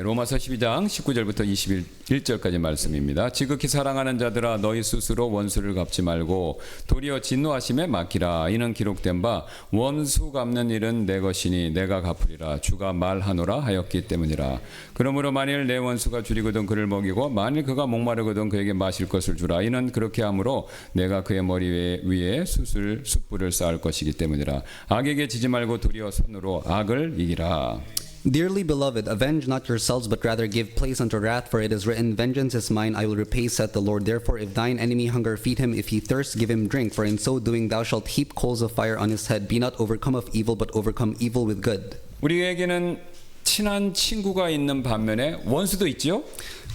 로마서 12장 19절부터 21절까지 말씀입니다. 지극히 사랑하는 자들아 너희 스스로 원수를 갚지 말고 도리어 진노하심에 맡기라. 이는 기록된 바 원수 갚는 일은 내 것이니 내가 갚으리라. 주가 말하노라 하였기 때문이라. 그러므로 만일 내 원수가 줄이거든 그를 먹이고 만일 그가 목마르거든 그에게 마실 것을 주라. 이는 그렇게 함으로 내가 그의 머리 위에 숯불을 쌓을 것이기 때문이라. 악에게 지지 말고 도리어 손으로 악을 이기라. Dearly beloved, avenge not yourselves, but rather give place unto wrath, for it is written, Vengeance is mine, I will repay, saith the Lord. Therefore, if thine enemy hunger, feed him. If he thirst, give him drink. For in so doing thou shalt heap coals of fire on his head. Be not overcome of evil, but overcome evil with good. 우리에게는 친한 친구가 있는 반면에 원수도 있죠.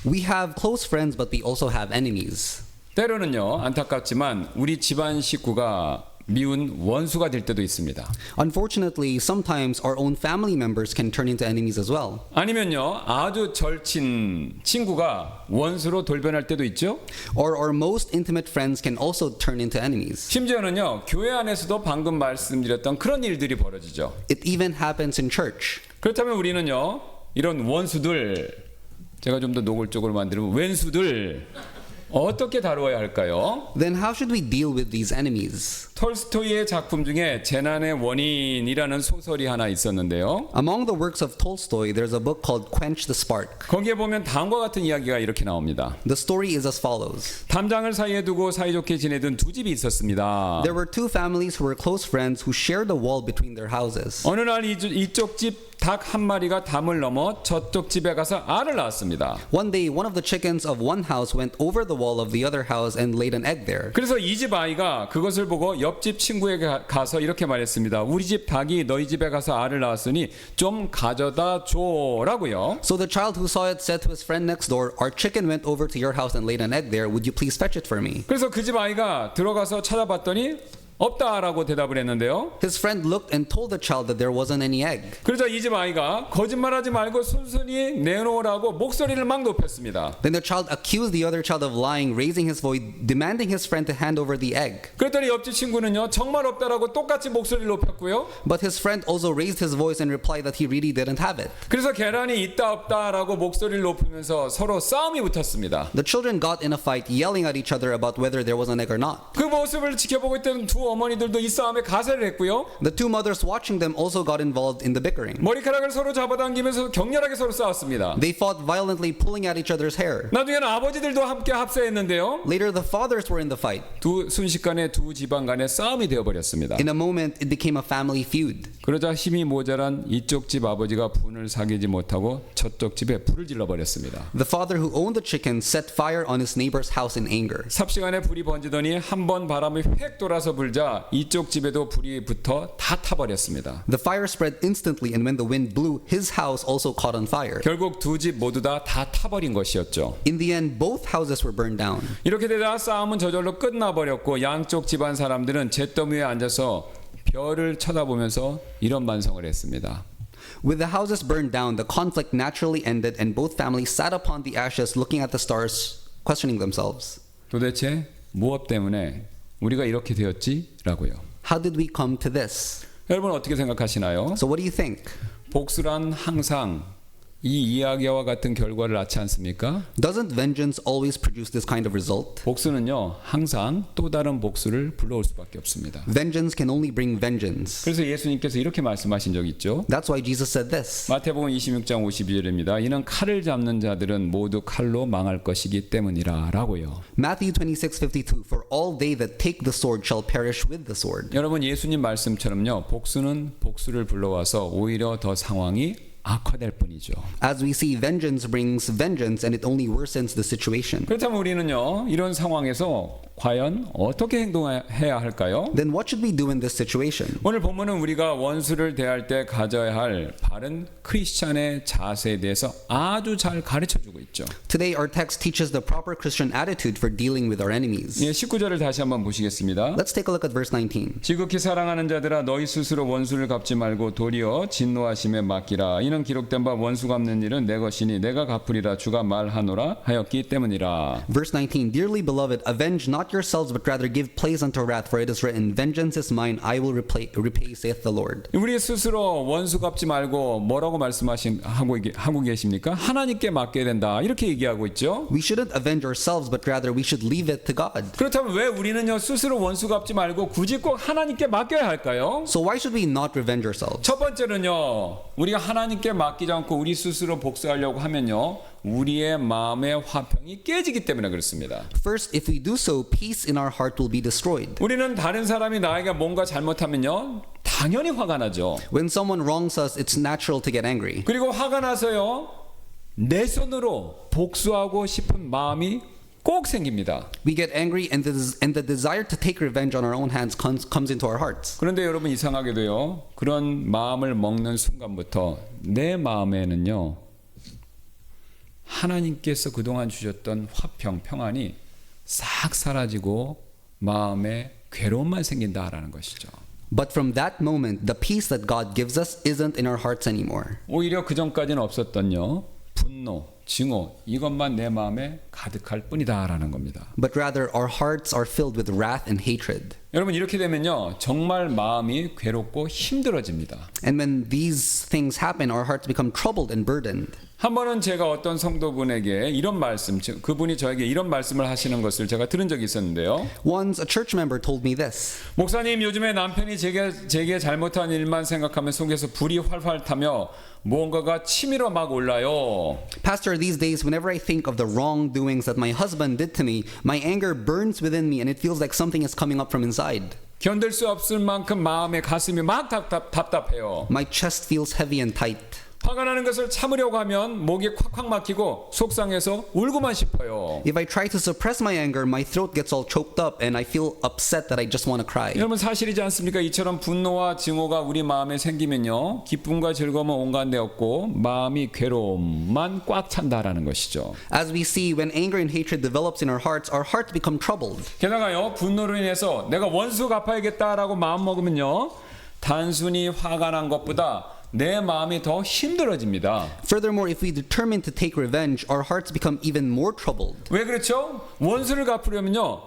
We have close friends, but we also have enemies. 때로는요, 안타깝지만 우리 집안 식구가 미운 원수가 될 때도 있습니다. Unfortunately, sometimes our own family members can turn into enemies as well. 아니면요, 아주 절친 친구가 원수로 돌변할 때도 있죠. Or our most intimate friends can also turn into enemies. 심지어는요, 교회 안에서도 방금 말씀드렸던 그런 일들이 벌어지죠. It even happens in church. 그렇다면 우리는요, 이런 원수들, 제가 좀 더 노골적으로 만들면 왼수들 어떻게 다루어야 할까요? Then how should we deal with these enemies? 톨스토이의 작품 중에 재난의 원인이라는 소설이 하나 있었는데요. Among the works of Tolstoy, there's a book called Quench the Spark. 거기에 보면 다음과 같은 이야기가 이렇게 나옵니다. The story is as follows. 담장을 사이에 두고 사이좋게 지내던 두 집이 있었습니다. There were two families who were close friends who shared a wall between their houses. 어느 날 이쪽 집 닭 한 마리가 담을 넘어 저쪽 집에 가서 알을 낳았습니다. One day, one of the chickens of one house went over the wall of the other house and laid an egg there. 그래서 이 집 아이가 그것을 보고 옆집 친구에게 가서 이렇게 말했습니다. 우리 집 닭이 너희 집에 가서 알을 낳았으니 좀 가져다 줘라고요. So the child who saw it said to his friend next door, Our chicken went over to your house and laid an egg there. Would you please fetch it for me? 그래서 그 집 아이가 들어가서 찾아봤더니 없다라고 대답을 했는데요. His friend looked and told the child that there wasn't any egg. 그러자 이 집 아이가 거짓말하지 말고 순순히 내놓으라고 목소리를 막 높였습니다. Then the child accused the other child of lying, raising his voice, demanding his friend to hand over the egg. 그랬더니 옆집 친구는요, 정말 없다라고 똑같이 목소리를 높였고요. But his friend also raised his voice and replied that he really didn't have it. 그래서 계란이 있다 없다라고 목소리를 높이면서 서로 싸움이 붙었습니다. The children got in a fight, yelling at each other about whether there was an egg or not. 그 모습을 지켜보고 있던 두 어머니들도 이 싸움에 가세를 했고요. The two mothers watching them also got involved in the bickering. 머리카락을 서로 잡아당기면서 격렬하게 서로 싸웠습니다. They fought violently, pulling at each other's hair. 나중에는 아버지들도 함께 합세했는데요. Later, the fathers were in the fight. 순식간에 두 집안 간의 싸움이 되어버렸습니다. In a moment, it became a family feud. 그러자 힘이 모자란 이쪽 집 아버지가 분을 사귀지 못하고 저쪽 집에 불을 질러버렸습니다. The father who owned the chicken set fire on his neighbor's house in anger. 삽시간에 불이 번지더니 한 번 바람이 휙 돌아서 불자 이쪽 집에도 불이 붙어 다 타버렸습니다. The fire spread instantly, and when the wind blew, his house also caught on fire. 결국 두 집 모두 다 타버린 것이었죠. In the end, both houses were burned down. 이렇게 되다 싸움은 저절로 끝나버렸고 양쪽 집안 사람들은 잿더미 위에 앉아서 별을 쳐다보면서 이런 반성을 했습니다. With the houses burned down, the conflict naturally ended, and both families sat upon the ashes, looking at the stars, questioning themselves. 도대체 무엇 때문에 우리가 이렇게 되었지? 라고요. How did we come to this? 여러분 어떻게 생각하시나요? So what do you think? 복수란 항상 이 이야기와 같은 결과를 낳지 않습니까? Doesn't vengeance always produce this kind of result? 복수는요 항상 또 다른 복수를 불러올 수밖에 없습니다. Vengeance can only bring vengeance. 그래서 예수님께서 이렇게 말씀하신 적 있죠. That's why Jesus said this. 마태복음 26장 52절입니다. 이는 칼을 잡는 자들은 모두 칼로 망할 것이기 때문이라 라고요. Matthew 26:52. For all they that take the sword shall perish with the sword. 여러분 예수님 말씀처럼요 복수는 복수를 불러와서 오히려 더 상황이 악화될 뿐이죠. As we see, vengeance brings vengeance, and it only worsens the situation. 그렇다면 우리는요 이런 상황에서 과연 어떻게 행동해야 할까요? Then what should we do in this situation? 오늘 본문은 우리가 원수를 대할 때 가져야 할 바른 크리스찬의 자세에 대해서 아주 잘 가르쳐주고 있죠. Today, our text teaches the proper Christian attitude for dealing with our enemies. 예, 19절을 다시 한번 보시겠습니다. Let's take a look at verse 19. 지극히 사랑하는 자들아 너희 스스로 원수를 갚지 말고 도리어 진노하심에 맡기라. 이는 기록된 바 원수 갚는 일은 내 것이니 내가 갚으리라. 주가 말하노라 하였기 때문이라. Verse 19. Dearly beloved, avenge not not yourselves, but rather give place unto wrath, for it is written, Vengeance is mine, I will repay, saith the Lord. 우리 스스로 원수 갚지 말고 뭐라고 하고 계십니까? 하나님께 맡겨야 된다. 이렇게 얘기하고 있죠. We shouldn't avenge ourselves, but rather we should leave it to God. 그렇다면 왜 우리는요 스스로 원수 갚지 말고 굳이 꼭 하나님께 맡겨야 할까요? So why should we not revenge ourselves? 첫 번째는요 우리가 하나님께 맡기지 않고 우리 스스로 복수하려고 하면요 우리의 마음의 화평이 깨지기 때문에 그렇습니다. First, if we do so, peace in our heart will be destroyed. 우리는 다른 사람이 나에게 뭔가 잘못하면요 당연히 화가 나죠. When someone wrongs us, it's natural to get angry. 그리고 화가 나서요 내 손으로 복수하고 싶은 마음이 꼭 생깁니다. We get angry, and the desire to take revenge on our own hands comes into our hearts. 그런데 여러분 이상하게도요 그런 마음을 먹는 순간부터 내 마음에는요 하나님께서 그동안 주셨던 화평, 평안이 싹 사라지고 마음에 괴로움만 생긴다라는 것이죠. But from that moment, the peace that God gives us isn't in our hearts anymore. 오히려 그 전까지는 없었던요 분노, 증오 이것만 내 마음에 가득할 뿐이다라는 겁니다. But rather, our hearts are filled with wrath and hatred. 여러분 이렇게 되면요 정말 마음이 괴롭고 힘들어집니다. And when these things happen, our hearts become troubled and burdened. 한 번은 제가 어떤 성도분에게 이런 말씀, 그분이 저에게 이런 말씀을 하시는 것을 제가 들은 적이 있었는데요. Once a church member told me this. 목사님 요즘에 남편이 제게 잘못한 일만 생각하면 속에서 불이 활활 타며 무언가가 치밀어 막 올라요. Pastor, these days, whenever I think of the wrongdoings that my husband did to me, my anger burns within me and it feels like something is coming up from inside. 견딜 수 없을 만큼 마음의 가슴이 막 답답해요. My chest feels heavy and tight. 화가 나는 것을 참으려고 하면 목이 콱콱 막히고 속상해서 울고만 싶어요. If I try to suppress my anger, my throat gets all choked up and I feel upset that I just want to cry. 여러분 사실이지 않습니까? 이처럼 분노와 증오가 우리 마음에 생기면요 기쁨과 즐거움은 온갖데 없고 마음이 괴로움만 꽉 찬다라는 것이죠. As we see, when anger and hatred develops in our hearts become troubled. 게다가요 분노로 인해서 내가 원수 갚아야겠다라고 마음 먹으면요 단순히 화가 난 것보다 내 마음이 더 힘들어집니다. Furthermore, if we determine to take revenge, our hearts become even more troubled. 왜 그렇죠? 원수를 갚으려면요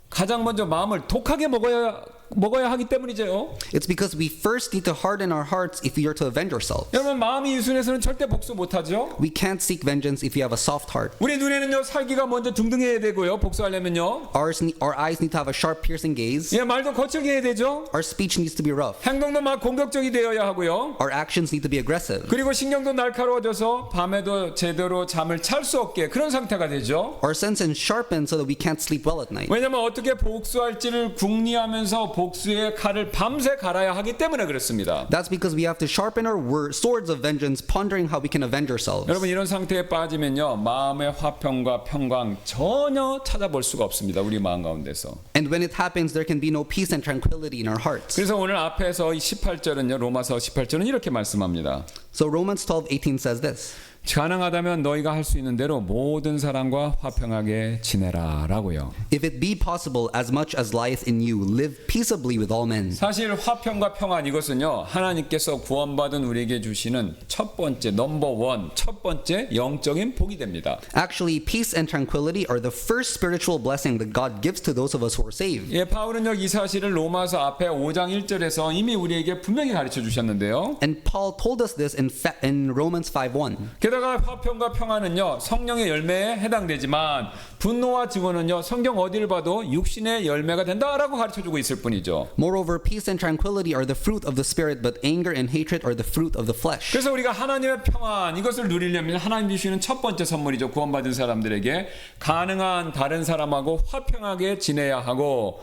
가장 먼저 마음을 독하게 먹어야 하기 때문이죠. It's because we first need to harden our hearts if we are to avenge ourselves. 여러분 마음이 유순해서는 절대 복수 못하죠. We can't seek vengeance if we have a soft heart. 우리 눈에는요 살기가 먼저 등등해야 되고요 복수하려면요. Our eyes need to have a sharp, piercing gaze. 예, 말도 거칠게 해야 되죠. Our speech needs to be rough. 행동도 막 공격적이 되어야 하고요. Our actions need to be aggressive. 그리고 신경도 날카로워져서 밤에도 제대로 잠을 잘 수 없게 그런 상태가 되죠. Our senses sharpen so that we can't sleep well at night. 왜냐하면 어떻게 복수할지를 궁리하면서 복수의 칼을 밤새 갈아야 하기 때문에 그렇습니다. That's because we have to sharpen our swords of vengeance, pondering how we can avenge ourselves. 여러분 이런 상태에 빠지면요 마음의 화평과 평강 전혀 찾아볼 수가 없습니다. 우리 마음 가운데서. And when it happens, there can be no peace and tranquility in our hearts. 그래서 오늘 앞에서 이 18절은요 로마서 18절은 이렇게 말씀합니다. So Romans 12:18 says this. 가능하다면 너희가 할 수 있는 대로 모든 사람과 화평하게 지내라라고요. If it be possible, as much as lieth in you, live peaceably with all men. 사실 화평과 평안 이것은요 하나님께서 구원받은 우리에게 주시는 첫 번째 넘버원 첫 번째 영적인 복이 됩니다. Actually, peace and tranquility are the first spiritual blessing that God gives to those of us who are saved. 예, 바울은요 이 사실을 로마서 앞에 5장 1절에서 이미 우리에게 분명히 가르쳐 주셨는데요. And Paul told us this in Romans 5:1. 게다가 화평과 평안은요 성령의 열매에 해당되지만 분노와 증오는요 성경 어디를 봐도 육신의 열매가 된다라고 가르쳐주고 있을 뿐이죠. Moreover, peace and tranquility are the fruit of the Spirit, but anger and hatred are the fruit of the flesh. 그래서 우리가 하나님의 평안 이것을 누리려면 하나님 주시는 첫 번째 선물이죠. 구원받은 사람들에게 가능한 다른 사람하고 화평하게 지내야 하고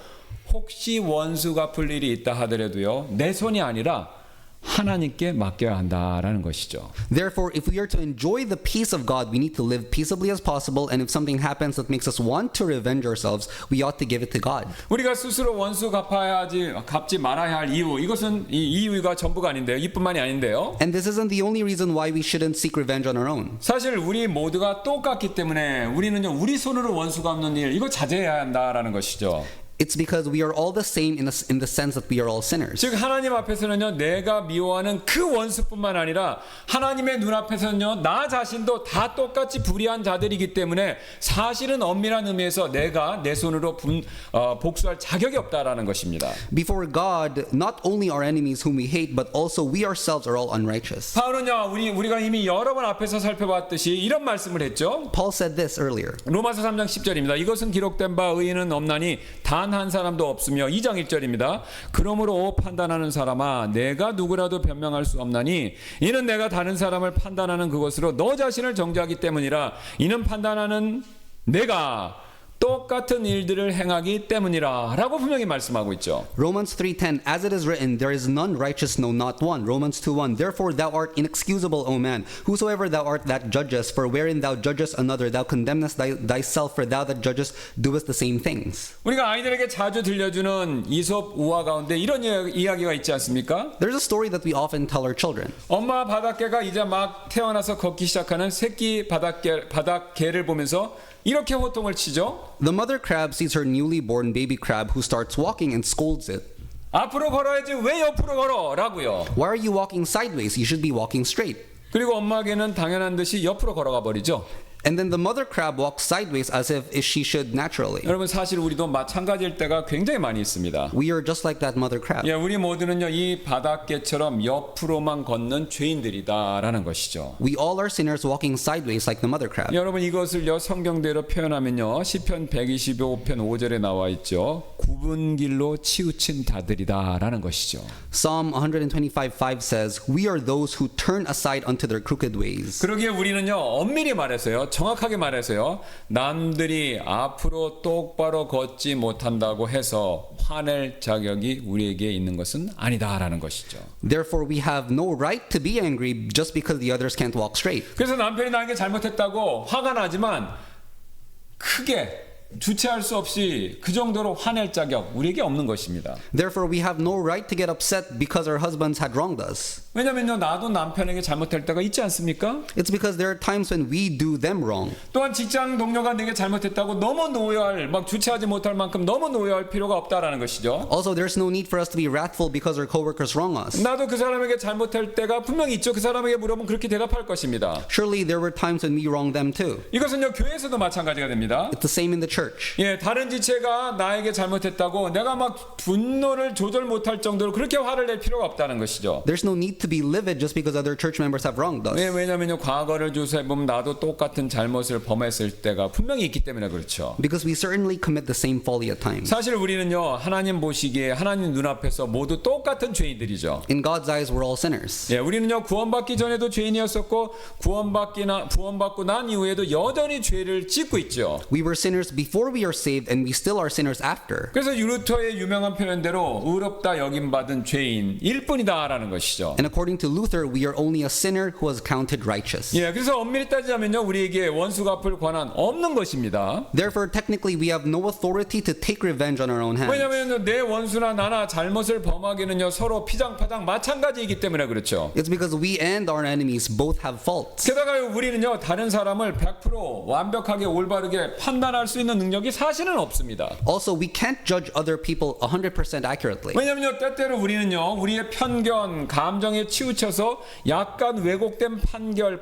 혹시 원수 갚을 일이 있다 하더라도요 내 손이 아니라 하나님께 맡겨야 한다라는 것이죠. Therefore, if we are to enjoy the peace of God, we need to live peaceably as possible, and if something happens that makes us want to revenge ourselves, we ought to give it to God. 우리가 스스로 원수 갚지 말아야 할 이유 이것은 이 이유가 전부가 아닌데요. 이뿐만이 아닌데요. And this isn't the only reason why we shouldn't seek revenge on our own. 사실 우리 모두가 똑같기 때문에 우리는요 우리 손으로 원수 갚는 일 이거 자제해야 한다라는 것이죠. It's because we are all the same in the sense that we are all sinners. 즉 하나님 앞에서는요 내가 미워하는 그 원수뿐만 아니라 하나님의 눈앞에서는요 나 자신도 다 똑같이 불의한 자들이기 때문에 사실은 엄밀한 의미에서 내가 내 손으로 복수할 자격이 없다라는 것입니다. Before God, not only our enemies whom we hate, but also we ourselves are all unrighteous. 바울은요 우리가 이미 여러 번 앞에서 살펴봤듯이 이런 말씀을 했죠. Paul said this earlier. 로마서 3장 10절입니다. 이것은 기록된 바 의인은 없나니 단 한 사람도 없으며 2장 1절입니다. 그러므로 판단하는 사람아 내가 누구라도 변명할 수 없나니 이는 내가 다른 사람을 판단하는 그것으로 너 자신을 정죄하기 때문이라. 이는 판단하는 내가 똑같은 일들을 행하기 때문이라 라고 분명히 말씀하고 있죠. Romans 3:10 As it is written, there is none righteous, no not one. Romans 2:1 Therefore thou art inexcusable, O man, whosoever thou art that judgest, for wherein thou judgest another, thou condemnest thyself, for thou that judgest doest the same things. 우리가 아이들에게 자주 들려주는 이솝 우화 가운데 이런 이야기가 있지 않습니까? There's a story that we often tell our children. 엄마 바닷개가 이제 막 태어나서 걷기 시작하는 새끼 바닷개를 보면서 이렇게 호통을 치죠. The mother crab sees her newly born baby crab who starts walking and scolds it. 앞으로 걸어야지 왜 옆으로 걸어? 라고요. Why are you walking sideways? You should be walking straight. 그리고 엄마에게는 당연한 듯이 옆으로 걸어가 버리죠. And then the mother crab walks sideways as if she should naturally. 여러분 사실 우리도 마찬가지일 때가 굉장히 많이 있습니다. We are just like that mother crab. 예, 우리 모두는요 이 바닷개처럼 옆으로만 걷는 죄인들이다라는 것이죠. We all are sinners walking sideways like the mother crab. 여러분 이것을요 성경대로 표현하면요 시편 125편 5절에 나와 있죠. 굽은 길로 치우친 자들이다라는 것이죠. Psalm 125:5 says, "We are those who turn aside unto their crooked ways." 그러기에 우리는요 엄밀히 말해서요 정확하게 말해서요 남들이 앞으로 똑바로 걷지 못한다고 해서 화낼 자격이 우리에게 있는 것은 아니다라는 것이죠. Therefore we have no right to be angry just because the others can't walk straight. 그래서 남편이 나에게 잘못했다고 화가 나지만 크게 주체할 수 없이 그 정도로 화낼 자격 우리에게 없는 것입니다. Therefore we have no right to get upset because our husbands had wronged us. 왜냐면요 나도 남편에게 잘못할 때가 있지 않습니까? It's because there are times when we do them wrong. 또한 직장 동료가 내게 잘못했다고 너무 노여할 막 주체하지 못할 만큼 너무 노여할 필요가 없다라는 것이죠. Also, there's no need for us to be wrathful because our coworkers wrong us. 나도 그 사람에게 잘못할 때가 분명히 있죠. 그 사람에게 물어보면 그렇게 대답할 것입니다. Surely there were times when we wronged them too. 이것은요 교회에서도 마찬가지가 됩니다. It's the same in the church. 예, 다른 지체가 나에게 잘못했다고 내가 막 분노를 조절 못할 정도로 그렇게 화를 낼 필요가 없다는 것이죠. There's no need to be livid just because other church members have wronged us. 왜냐면요 과거를 조사해 보면 나도 똑같은 잘못을 범했을 때가 분명히 있기 때문에 그렇죠. Because we certainly commit the same folly at times. 사실 우리는요 하나님 보시기에 하나님 눈앞에서 모두 똑같은 죄인들이죠. In God's eyes, we're all sinners. 예, 우리는요 구원받기 전에도 죄인이었었고 구원받고 난 이후에도 여전히 죄를 짓고 있죠. We were sinners before we are saved, and we still are sinners after. 그래서 루터의 유명한 표현대로 의롭다 여김받은 죄인일 뿐이다라는 것이죠. And according to Luther, we are only a sinner who was counted righteous. 예, 그래서 엄밀히 따지자면요 우리에게 원수 갚을 권한 없는 것입니다. Therefore, technically, we have no authority to take revenge on our own hands. 왜냐하면 내 원수나 나나 잘못을 범하기는요 서로 피장파장 마찬가지이기 때문에 그렇죠. It's because we and our enemies both have faults. 게다가 우리는요 다른 사람을 100% 완벽하게 올바르게 판단할 수 있는 능력이 사실은 없습니다. Also, we can't judge other people 100% accurately. 왜냐면요 때때로 우리는요 우리의 편견, 감정에 치우쳐서 약간 왜곡된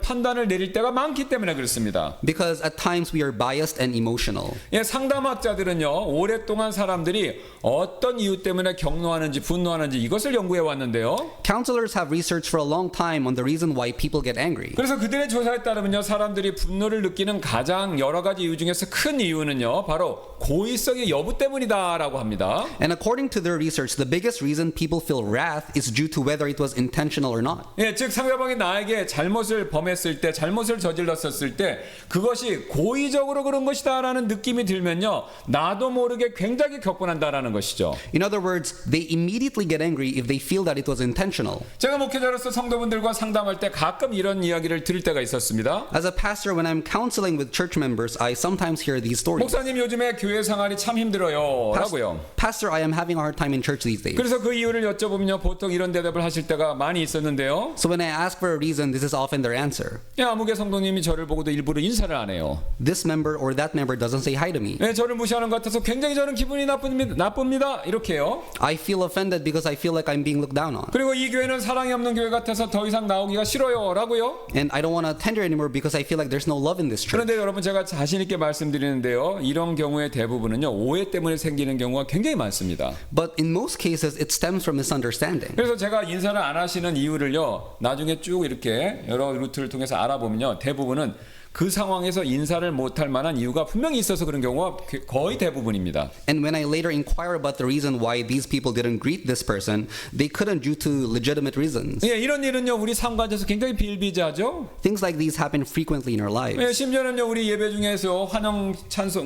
판단을 내릴 때가 많기 때문에 그렇습니다. Because at times we are biased and emotional. 예, 상담학자들은요 오랫동안 사람들이 어떤 이유 때문에 격노하는지 분노하는지 이것을 연구해 왔는데요. Counselors have researched for a long time on the reason why people get angry. 그래서 그들의 조사에 따르면요 사람들이 분노를 느끼는 가장 여러 가지 이유 중에서 큰 이유는요 바로 고의성의 여부 때문이다라고 합니다. And according to their research, the biggest reason people feel wrath is due to whether it was intentional or not. 예, 즉 상대방이 나에게 잘못을 범했을 때, 잘못을 저질렀었을 때 그것이 고의적으로 그런 것이다라는 느낌이 들면요 나도 모르게 굉장히 격분한다라는 것이죠. In other words, they immediately get angry if they feel that it was intentional. 제가 목회자로서 성도분들과 상담할 때 가끔 이런 이야기를 들을 때가 있었습니다. As a pastor, when I'm counseling with church members, I sometimes hear these stories. 목사님 요즘에 교회 생활이 참 힘들어요 라고요. Pastor, I am having a hard time in church these days. 그래서 그 이유를 여쭤보면요 보통 이런 대답을 하실 때가 많이 있었는데요. So when I ask for a reason, this is often their answer. 아무개 성도님이 저를 보고도 일부러 인사를 안 해요. This member or that member doesn't say hi to me. 저를 무시하는 것 같아서 굉장히 저는 기분이 나쁩니다 이렇게요. I feel offended because I feel like I'm being looked down on. 그리고 이 교회는 사랑이 없는 교회 같아서 더 이상 나오기가 싫어요 라고요. And I don't want to attend here anymore because I feel like there's no love in this church. 그런데 여러분 제가 자신 있게 말씀드리는데요. 이런 경우의 대부분은요. 오해 때문에 생기는 경우가 굉장히 많습니다. But in most cases, it stems from misunderstanding. 그래서 제가 인사를 안 하시는 이유를요. 나중에 쭉 이렇게 여러 루트를 통해서 알아보면요. 대부분은 그 상황에서 인사를 못할 만한 이유가 분명히 있어서 그런 경우가 거의 대부분입니다. And when I later inquire about the reason why these people didn't greet this person, they couldn't due to legitimate reasons. 이런 일은요. 우리 삶 가운데서 굉장히 비일비재하죠. Things like these happen frequently in our lives. 심지어는요. 우리 예배 중에서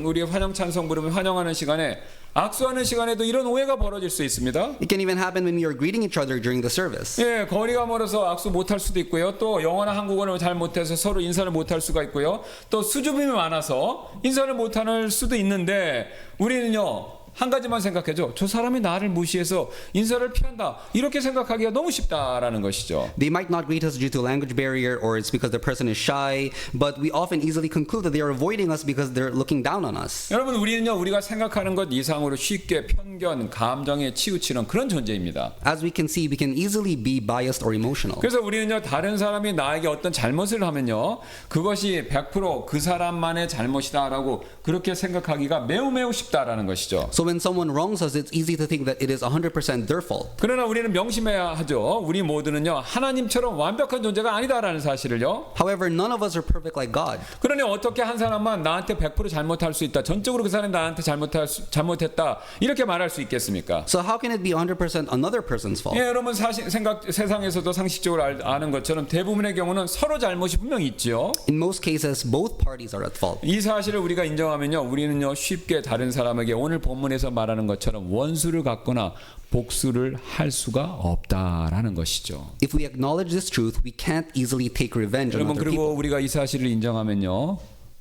우리 환영 찬송 부르면 환영하는 시간에 악수하는 시간에도 이런 오해가 벌어질 수 있습니다. It can even happen when we are greeting each other during the service. 거리가 멀어서 악수 못할 수도 있고요. 또 영어나 한국어를 잘 못해서 서로 인사를 못할 수가 있고요. 또 수줍음이 많아서 인사를 못할 수도 있는데 우리는요. 한 가지만 생각해줘. 저 사람이 나를 무시해서 인사를 피한다. 이렇게 생각하기가 너무 쉽다라는 것이죠. They might not greet us due to language barrier or it's because the person is shy, but we often easily conclude that they are avoiding us because they're looking down on us. 여러분 우리는요. 우리가 생각하는 것 이상으로 쉽게 편견, 감정에 치우치는 그런 존재입니다. As we can see, we can easily be biased or emotional. 그래서 우리는요. 다른 사람이 나에게 어떤 잘못을 하면요. 그것이 100% 그 사람만의 잘못이다라고 그렇게 생각하기가 매우 쉽다라는 것이죠. So when someone wrongs us, it's easy to think that it is 100% their fault. 그러나 우리는 명심해야 하죠. 우리 모두는요. 하나님처럼 완벽한 존재가 아니다라는 사실을요. However, none of us are perfect like God. 그러니 어떻게 한 사람만 나한테 100% 잘못할 수 있다. 전적으로 그 사람이 나한테 잘못했다. 이렇게 말할 수 있겠습니까? So how can it be 100% another person's fault? 여러분 세상에서도 상식적으로 아는 것처럼 대부분의 경우는 서로 잘못이 분명히 있죠. In most cases, both parties are at fault. 이 사실을 우리가 인정하면요. 우리는요. 쉽게 다른 사람에게 오늘 본문에서 말하는 것처럼 원수를 갖거나 복수를 할 수가 없다라는 것이죠. If we acknowledge this truth, we can't easily take revenge on 여러분 other 그리고 people. 우리가 이 사실을 인정하면요.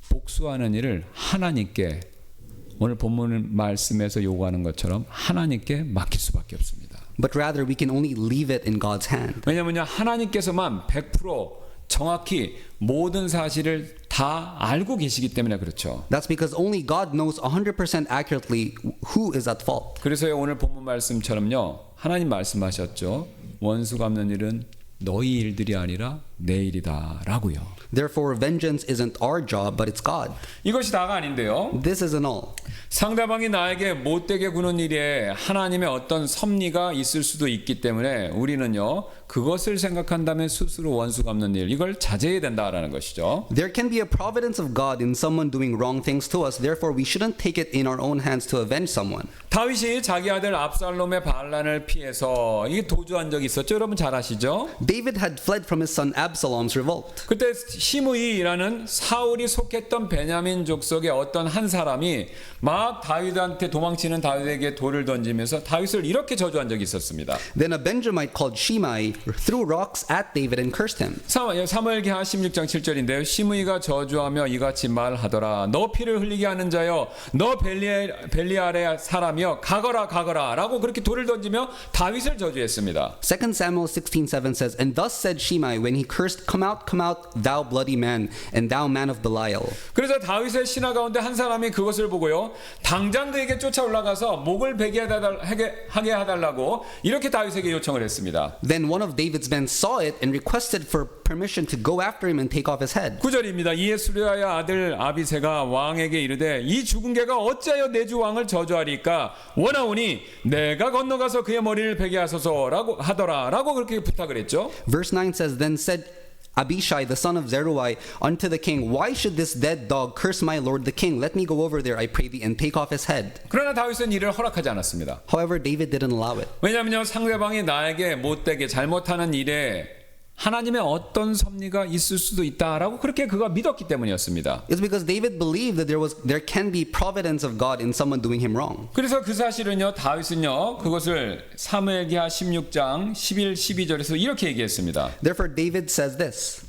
복수하는 일을 하나님께 오늘 본문 말씀에서 요구하는 것처럼 하나님께 맡길 수밖에 없습니다. But rather, we can only leave it in God's hand. 왜냐하면 하나님께서만 100% 정확히 모든 사실을 다 알고 계시기 때문에 그렇죠. That's because only God knows 100% accurately who is at fault. 그래서 오늘 본문 말씀처럼요. 하나님 말씀하셨죠. 원수 갚는 일은 너희 일들이 아니라 내 일이다라고요. Therefore, vengeance isn't our job, but it's God. 이것이 다가 아닌데요. This isn't all. 상대방이 나에게 못되게 구는 일에 하나님의 어떤 섭리가 있을 수도 있기 때문에 우리는요. 그것을 생각한다면 스스로 원수 갚는 일 이걸 자제해야 된다라는 것이죠. There can be a providence of God in someone doing wrong things to us. Therefore, we shouldn't take it in our own hands to avenge someone. 다윗이 자기 아들 압살롬의 반란을 피해서 이게 도주한 적이 있었죠. 여러분 잘 아시죠? David had fled from his son Absalom's revolt. 그때 시므이라는 사울이 속했던 베냐민 족속의 어떤 한 사람이 막 다윗한테 도망치는 다윗에게 돌을 던지면서 다윗을 이렇게 저주한 적이 있었습니다. Then a Benjamite called Shimei threw rocks at David and cursed him. 사무엘기하 16장 7절인데요. 시므이가 저주하며 이같이 말하더라. 너 피를 흘리게 하는 자여 너 벨리알의 사람이여 가거라 라고 그렇게 돌을 던지며 다윗을 저주했습니다. 2 Samuel 16:7 says, And thus said Shimei when he cursed, Come out, thou bloody man, and thou man of Belial. 그래서 다윗의 신하 가운데 한 사람이 그것을 보고요. 당장 그에게 쫓아 올라가서 목을 베게 하게 해달라고 이렇게 다윗에게 요청을 했습니다. Then one of David's men saw it and requested for permission to go after him and take off his head. 9절입니다. 이에 수르야의 아들 아비새가 왕에게 이르되 이 죽은 개가 어찌하여 내 주 왕을 저주하리까 원하오니 내가 건너가서 그의 머리를 베게 하소서라고 하더라라고 그렇게 부탁을 했죠. Verse 9 says, Then said Abishai the son of Zeruiah unto the king, Why should this dead dog curse my lord the king? Let me go over there, I pray thee, and take off his head. 그러나 다윗은 이를 허락하지 않았습니다. However, David didn't allow it. 왜냐하면 상대방이 나에게 못되게 잘못하는 일에 하나님의 어떤 섭리가 있을 수도 있다라고 그렇게 그가 믿었기 때문이었습니다. It's because David believed that there can be providence of God in someone doing him wrong. 그래서 그 사실은요. 다윗은요. 그것을 사무엘기하 16장 11, 12절에서 이렇게 얘기했습니다. Therefore, David says this.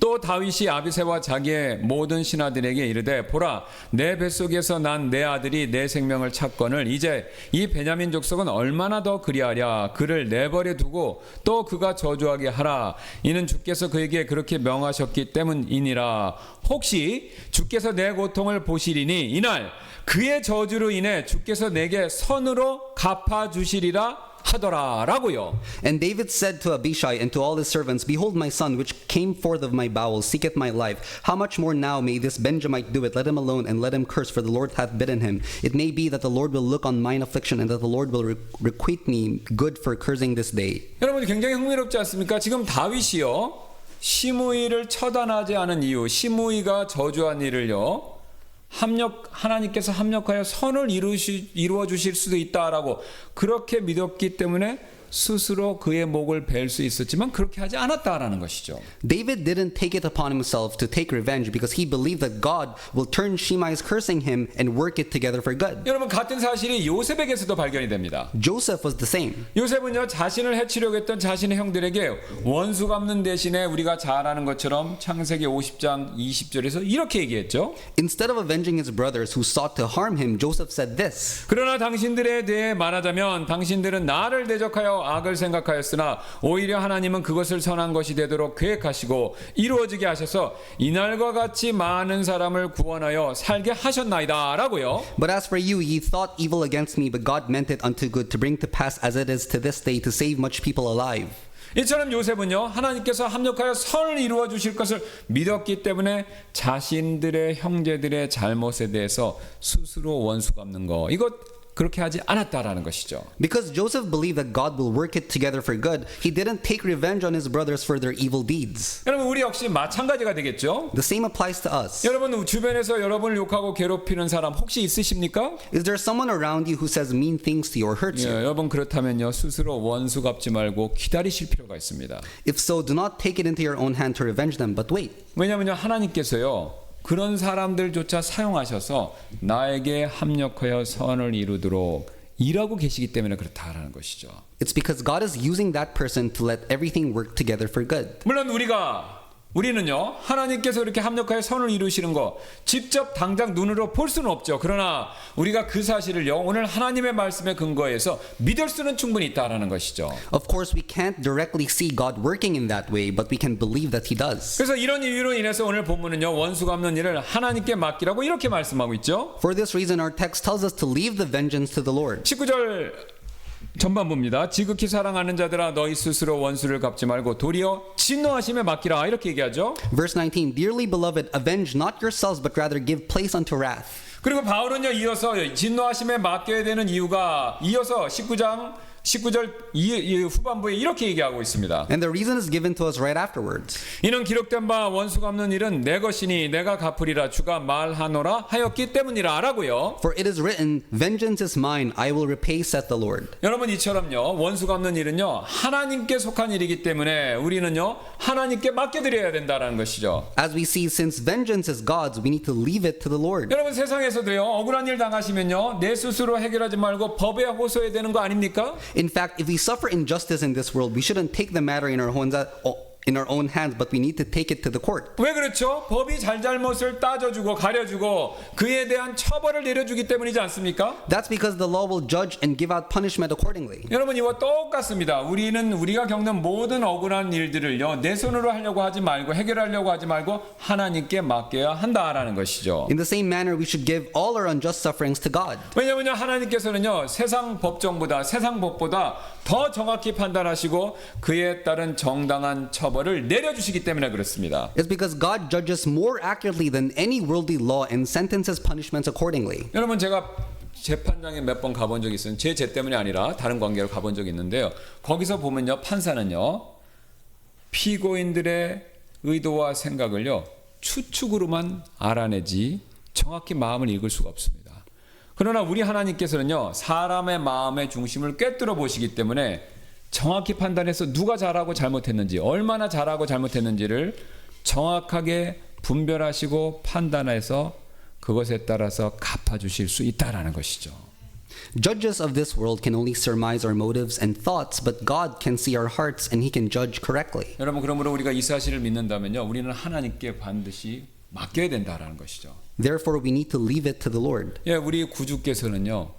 또 다윗이 아비새와 자기의 모든 신하들에게 이르되 보라 내 뱃속에서 난 내 아들이 내 생명을 찾거늘 이제 이 베냐민 족속은 얼마나 더 그리하랴 그를 내버려 두고 또 그가 저주하게 하라 이는 주께서 그에게 그렇게 명하셨기 때문이니라. 혹시 주께서 내 고통을 보시리니 이날 그의 저주로 인해 주께서 내게 선으로 갚아주시리라 하더라라고요. And David said to Abishai and to all his servants, Behold, my son, which came forth of my bowels, seeketh my life. How much more now may this Benjamite do it? Let him alone, and let him curse, for the Lord hath bidden him. It may be that the Lord will look on mine affliction, and that the Lord will requite me good for cursing this day. 여러분 굉장히 흥미롭지 않습니까? 지금 다윗이요 시므이를 처단하지 않은 이유, 시므이가 저주한 일을요 하나님께서 합력하여 선을 이루어 주실 수도 있다라고 그렇게 믿었기 때문에 스스로 그의 목을 벨 수 있었지만 그렇게 하지 않았다라는 것이죠. David didn't take it upon himself to take revenge because he believed that God will turn Shimei's cursing him and work it together for good. 여러분 같은 사실이 요셉에게서도 발견이 됩니다. Joseph was the same. 요셉은요 자신을 해치려고 했던 자신의 형들에게 원수 갚는 대신에 우리가 잘 아는 것처럼 창세기 50장 20절에서 이렇게 얘기했죠. Instead of avenging his brothers who sought to harm him, Joseph said this. 그러나 당신들에 대해 말하자면 당신들은 나를 대적하여 악을 생각하였으나 오히려 하나님은 그것을 선한 것이 되도록 계획하시고 이루어지게 하셔서 이날과 같이 많은 사람을 구원하여 살게 하셨나이다 라고요. But as for you, ye thought evil against me, but God meant it unto good to bring to pass as it is to this day to save much people alive. 이처럼 요셉은요 하나님께서 합력하여 선을 이루어 주실 것을 믿었기 때문에 자신들의 형제들의 잘못에 대해서 스스로 원수 갚는 거 이것 그렇게 하지 않았다라는 것이죠. Because Joseph believed that God will work it together for good, he didn't take revenge on his brothers for their evil deeds. 여러분 우리 역시 마찬가지가 되겠죠. The same applies to us. 여러분 주변에서 여러분을 욕하고 괴롭히는 사람 혹시 있으십니까? Is there someone around you who says mean things to you or hurts you? 여러분 그렇다면요 스스로 원수 갚지 말고 기다리실 필요가 있습니다. If so, do not take it into your own hand to revenge them, but wait. 왜냐하면 하나님께서요 그런 사람들조차 사용하셔서 나에게 합력하여 선을 이루도록 일하고 계시기 때문에 그렇다라는 것이죠. It's because God is using that person to let everything work together for good. 물론 우리는요 하나님께서 이렇게 합력하여 선을 이루시는 거 직접 당장 눈으로 볼 수는 없죠. 그러나 우리가 그 사실을요 오늘 하나님의 말씀에 근거해서 믿을 수는 충분히 있다라는 것이죠. Of course, we can't directly see God working in that way, but we can believe that He does. 그래서 이런 이유로 인해서 오늘 본문은요 원수 갚는 일을 하나님께 맡기라고 이렇게 말씀하고 있죠. For this reason, our text tells us to leave the vengeance to the Lord. 19절 전반부입니다. 지극히 사랑하는 자들아 너희 스스로 원수를 갚지 말고 도리어 진노하심에 맡기라 이렇게 얘기하죠. Verse 19, Dearly beloved, avenge not yourselves, but rather give place unto wrath. 그리고 바울은요 이어서 진노하심에 맡겨야 되는 이유가 이어서 19절 이 후반부에 이렇게 얘기하고 있습니다. And the reason is given to us right afterwards. 이는 기록된 바 원수 갚는 일은 내 것이니 내가 갚으리라 주가 말하노라 하였기 때문이라 라고요. For it is written, Vengeance is mine, I will repay, saith the Lord. 여러분 이처럼요 원수 갚는 일은요 하나님께 속한 일이기 때문에 우리는요 하나님께 맡겨드려야 된다는 것이죠. As we see, since vengeance is God's, we need to leave it to the Lord. 여러분 세상에서도요 억울한 일 당하시면요 내 스스로 해결하지 말고 법에 호소해야 되는 거 아닙니까? In fact, if we suffer injustice in this world, we shouldn't take the matter in our own hands, but we need to take it to the court. 왜 그렇죠? 법이 잘잘못을 따져주고 가려주고 그에 대한 처벌을 내려주기 때문이지 않습니까? That's because the law will judge and give out punishment accordingly. 여러분 이와 똑같습니다. 우리가 겪는 모든 억울한 일들을요 내 손으로 하려고 하지 말고 해결하려고 하지 말고 하나님께 맡겨야 한다라는 것이죠. In the same manner, we should give all our unjust sufferings to God. 왜냐하면 하나님께서는요 세상 법정보다 세상 법보다 더 정확히 판단하시고 그에 따른 정당한 처벌을 내려주시기 때문에 그렇습니다. It's because God judges more accurately than any worldly law and sentences punishments accordingly. 여러분 제가 재판장에 몇 번 가본 적이 있어요. 제 때문이 아니라 다른 관계로 가본 적이 있는데요. 거기서 보면요 판사는요 피고인들의 의도와 생각을요 추측으로만 알아내지 정확히 마음을 읽을 수가 없습니다. 그러나 우리 하나님께서는요 사람의 마음의 중심을 꿰뚫어 보시기 때문에 정확히 판단해서 누가 잘하고 잘못했는지 얼마나 잘하고 잘못했는지를 정확하게 분별하시고 판단해서 그것에 따라서 갚아주실 수 있다라는 것이죠. Judges of this world can only surmise our motives and thoughts, but God can see our hearts and he can judge correctly. 여러분 그러므로 우리가 이 사실을 믿는다면요, 우리는 하나님께 반드시 맡겨야 된다라는 것이죠. Therefore, we need to leave it to the Lord. 예, 우리 구주께서는요,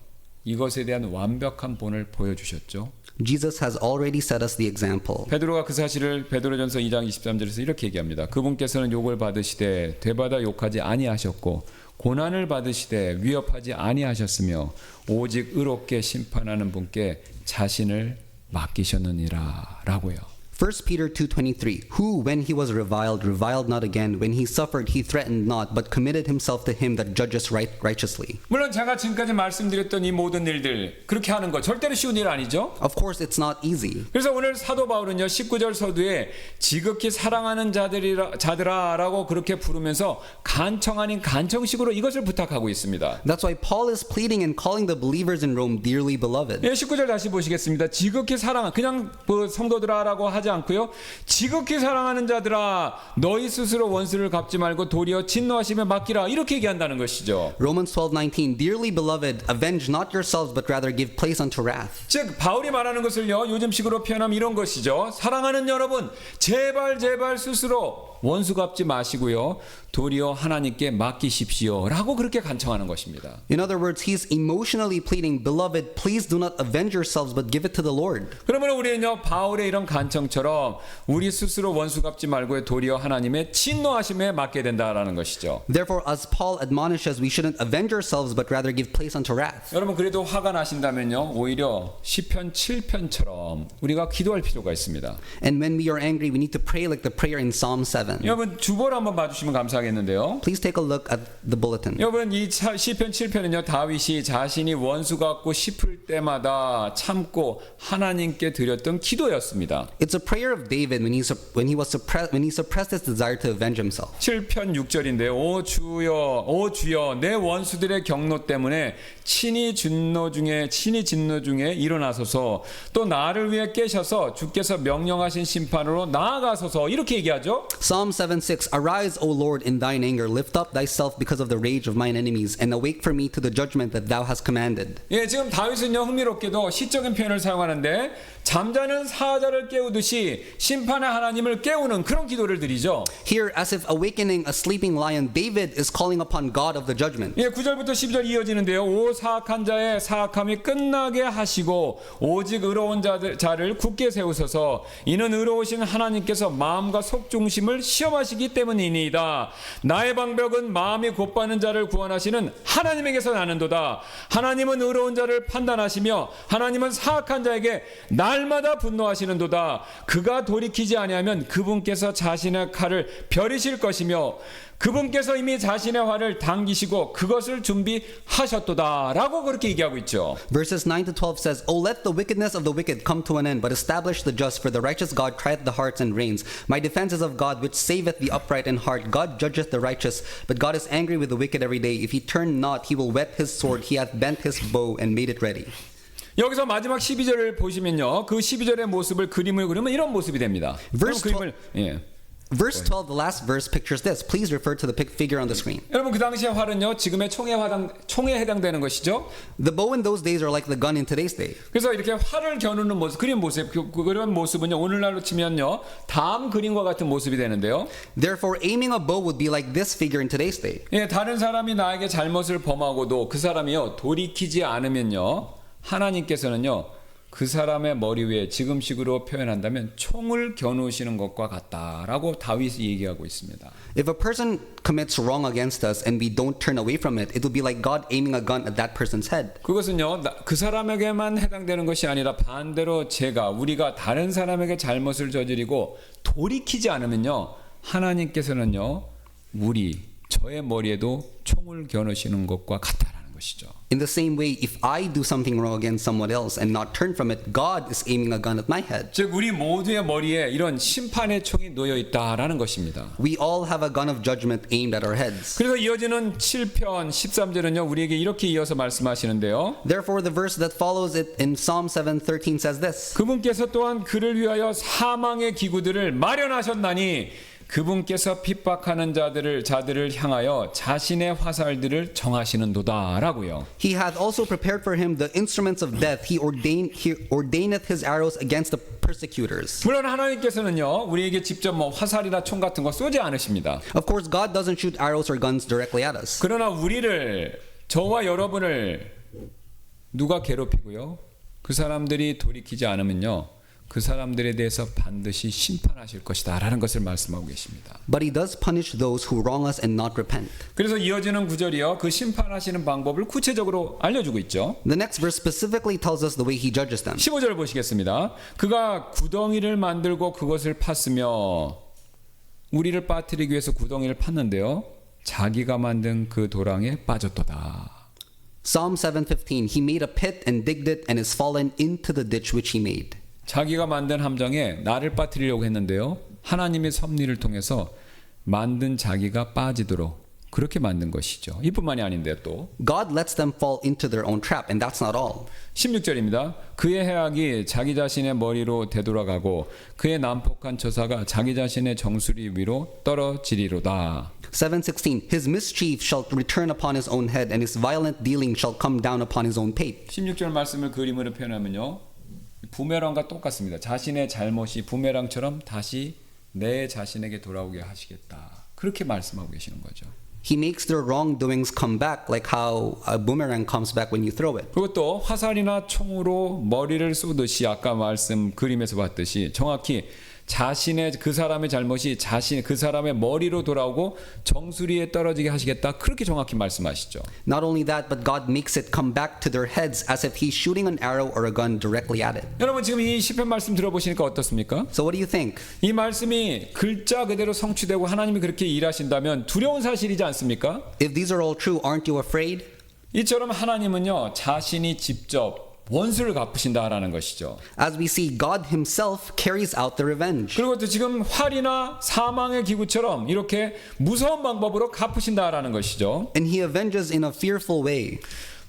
이것에 대한 완벽한 본을 보여주셨죠. Jesus has already set us the example. 베드로가 그 사실을 베드로전서 2장 23절에서 이렇게 얘기합니다. 그분께서는 욕을 받으시되 되받아 욕하지 아니하셨고 고난을 받으시되 위협하지 아니하셨으며 오직 의롭게 심판하는 분께 자신을 맡기셨느니라 라고요. 1 Peter 2:23 Who when he was reviled not again, when he suffered he threatened not, but committed himself to him that judges righteously. 물론 제가 지금까지 말씀드렸던 이 모든 일들 그렇게 하는 거 절대로 쉬운 일 아니죠. Of course it's not easy. 그래서 오늘 사도 바울은요 19절 서두에 지극히 사랑하는 자들아라고 그렇게 부르면서 간청 아닌 간청식으로 이것을 부탁하고 있습니다. That's why Paul is pleading and calling the believers in Rome dearly beloved. 예, 19절 다시 보시겠습니다. 지극히 사랑 그냥 성도들아라고 하지 않고요. 지극히 사랑하는 자들아 너희 스스로 원수를 갚지 말고 도리어 진노하심에 맡기라 이렇게 얘기한다는 것이죠. Romans 12:19 Dearly beloved, avenge not yourselves but rather give place unto wrath. 즉 바울이 말하는 것을요 요즘식으로 표현하면 이런 것이죠. 사랑하는 여러분 제발 스스로 원수 갚지 마시고요 도리어 하나님께 맡기십시오 라고 그렇게 간청하는 것입니다. In other words, he's emotionally pleading, beloved, please do not avenge yourselves but give it to the Lord. 그러면 우리는요 바울의 이런 간청처럼 우리 스스로 원수 갚지 말고 도리어 하나님의 진노하심에 맡게 된다라는 것이죠. Therefore, as Paul admonishes, we shouldn't avenge ourselves but rather give place unto wrath. 여러분 그래도 화가 나신다면요 오히려 시편 7편처럼 우리가 기도할 필요가 있습니다. And when we are angry, we need to pray like the prayer in Psalm 7. 여러분 주보를 한번 봐주시면 감사하겠는데요. Please take a look at the bulletin. 여러분 이 시편 7편은요 다윗이 자신이 원수 같고 싶을 때마다 참고 하나님께 드렸던 기도였습니다. It's a prayer of David when he suppressed his desire to avenge himself. 7편 6절인데요. 오 주여 내 원수들의 경노 때문에 친히 진노 중에 일어나소서 또 나를 위해 깨셔서 주께서 명령하신 심판으로 나아가소서 이렇게 얘기하죠. Psalm 7:6 Arise, O Lord, in thine anger, lift up thyself because of the rage of mine enemies, and awake for me to the judgment that thou hast commanded. 예, 지금 다윗은요 흥미롭게도 시적인 표현을 사용하는데 잠자는 사자를 깨우듯이 심판의 하나님을 깨우는 그런 기도를 드리죠. Here, as if awakening a sleeping lion, David is calling upon God of the judgment. 예, 9절부터 10절 이어지는데요. 오 사악한 자의 사악함이 끝나게 하시고 오직 의로운 자를 굳게 세우소서. 이는 의로우신 하나님께서 마음과 속중심을 시험하시기 때문이니이다. 나의 방벽은 마음이 곧바는 자를 구원하시는 하나님에게서 나는도다. 하나님은 의로운 자를 판단하시며 하나님은 사악한 자에게 날마다 분노하시는도다. 그가 돌이키지 아니하면 그분께서 자신의 칼을 벼리실 것이며 그분께서 이미 자신의 화를 당기시고 그것을 준비하셨도다 라고 그렇게 얘기하고 있죠. Verses 9 to 12 says, O let the wickedness of the wicked come to an end, but establish the just, for the righteous God trieth the hearts and reins. My defense is of God, which saveth the upright in heart. God judgeth the righteous, but God is angry with the wicked every day. If he turn not, he will whet his sword. He hath bent his bow and made it ready. 여기서 마지막 12절을 보시면요. 그 12절의 모습을 그림을 그리면 이런 모습이 됩니다. Verse 그림을 Verse 12, the last verse, pictures this. Please refer to the figure on the screen. 여러분 그 당시의 활은요. 지금의 총에 해당되는 것이죠. The bow in those days are like the gun in today's day. 그래서 이렇게 활을 겨누는 모습, 그런 모습은요. 오늘날로 치면요. 다음 그림과 같은 모습이 되는데요. Therefore, aiming a bow would be like this figure in today's day. 예, 다른 사람이 나에게 잘못을 범하고도 그 사람이요. 돌이키지 않으면요. 하나님께서는요. 그 사람의 머리 위에 지금식으로 표현한다면 총을 겨누시는 것과 같다라고 다윗이 얘기하고 있습니다. If a person commits wrong against us and we don't turn away from it, it will be like God aiming a gun at that person's head. 그것은요, 그 사람에게만 해당되는 것이 아니라 반대로 우리가 다른 사람에게 잘못을 저지르고 돌이키지 않으면요, 하나님께서는요, 저의 머리에도 총을 겨누시는 것과 같다라는 것이죠. In the same way, if I do something wrong against someone else and not turn from it, God is aiming a gun at my head. 즉 우리 모두의 머리에 이런 심판의 총이 놓여 있다라는 것입니다. We all have a gun of judgment aimed at our heads. 그래서 이어지는 7편 13절은요 우리에게 이렇게 이어서 말씀하시는데요. Therefore, the verse that follows it in Psalm 7:13 says this. 그분께서 또한 그를 위하여 사망의 기구들을 마련하셨나니 그분께서 핍박하는 자들을 향하여 자신의 화살들을 정하시는도다라고요. He hath also prepared for him the instruments of death. He ordaineth his arrows against the persecutors. 물론 하나님께서는요 우리에게 직접 뭐 화살이나 총 같은 거 쏘지 않으십니다. Of course, God doesn't shoot arrows or guns directly at us. 그러나 저와 여러분을 누가 괴롭히고요 그 사람들이 돌이키지 않으면요 그 사람들에 대해서 반드시 심판하실 것이다 라는 것을 말씀하고 계십니다. But he does punish those who wrong us and not repent. 그래서 이어지는 구절이요 그 심판하시는 방법을 구체적으로 알려주고 있죠. The next verse specifically tells us the way he judges them. 15절 보시겠습니다. 그가 구덩이를 만들고 그것을 팠으며 우리를 빠뜨리기 위해서 구덩이를 팠는데요 자기가 만든 그 도랑에 빠졌도다. Psalm 7:15. He made a pit and digged it and is fallen into the ditch which he made. 자기가 만든 함정에 나를 빠뜨리려고 했는데요 하나님의 섭리를 통해서 만든 자기가 빠지도록 그렇게 만든 것이죠. 이뿐만이 아닌데 또 God lets them fall into their own trap, and that's not all. 16절입니다. 그의 해악이 자기 자신의 머리로 되돌아가고 그의 난폭한 처사가 자기 자신의 정수리 위로 떨어지리로다. 7:16. His mischief shall return upon his own head, and his violent dealing shall come down upon his own pate. 16절 말씀을 그림으로 표현하면요 부메랑과 똑같습니다. 자신의 잘못이 부메랑처럼 다시 내 자신에게 돌아오게 하시겠다. 그렇게 말씀하고 계시는 거죠. He makes their wrongdoings come back like how a boomerang comes back when you throw it. 그리고 또 화살이나 총으로 머리를 쏘듯이 아까 말씀 그림에서 봤듯이 정확히 그 사람의 잘못이 그 사람의 머리로 돌아오고 정수리에 떨어지게 하시겠다. 그렇게 정확히 말씀하시죠. Not only that, but God makes it come back to their heads as if he's shooting an arrow or a gun directly at it. 여러분 지금 이 시편 말씀 들어보시니까 어떻습니까? So what do you think? 이 말씀이 글자 그대로 성취되고 하나님이 그렇게 일하신다면 두려운 사실이지 않습니까? If these are all true, aren't you afraid? 이처럼 하나님은요 자신이 직접 원수를 갚으신다라는 것이죠. As we see, God himself carries out the revenge. 그리고 또 지금 활이나 사망의 기구처럼 이렇게 무서운 방법으로 갚으신다라는 것이죠. And he avenges in a fearful way.